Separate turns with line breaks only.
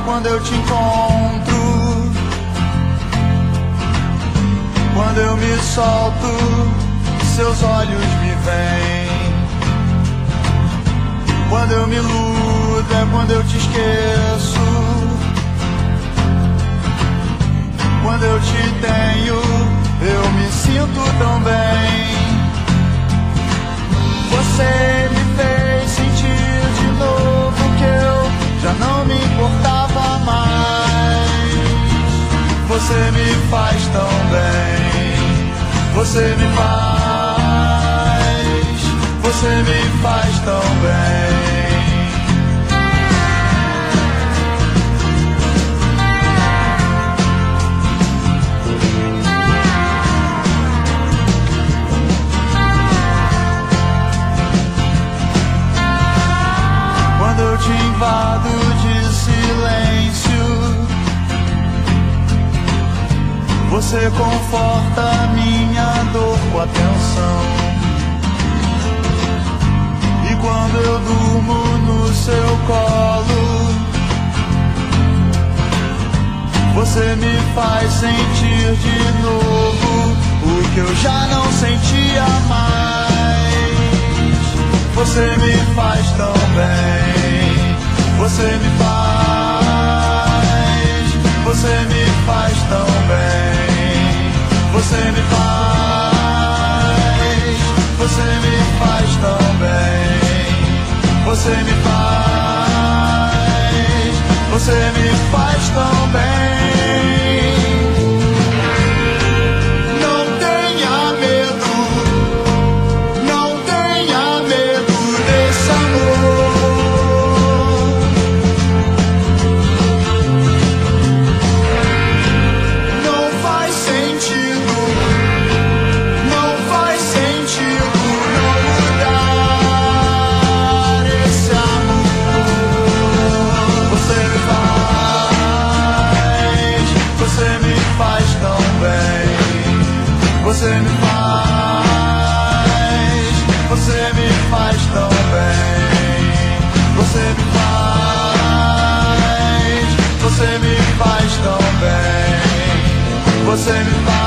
quando eu te encontro. Quando eu me solto, seus olhos me veem. Quando eu me iludo é quando eu te esqueço. Quando eu te tenho, eu me sinto tão bem. Você me fez sentir de novo que eu já não me importava mais. Você me faz tão bem. Você me faz tão bem. Quando eu te invado de silêncio, você conforta minha dor com atenção. E quando eu durmo no seu colo, você me faz sentir de novo o que eu já não sentia mais. Você me faz tão bem. Você me faz tão bem. Você me faz tão bem. Você me faz tão bem. Não tenha medo, não tenha medo desse amor. Não faz sentido, não faz sentido não mudar esse amor. Você me faz tão bem. Você me faz tão bem. Você me faz tão bem. Você me faz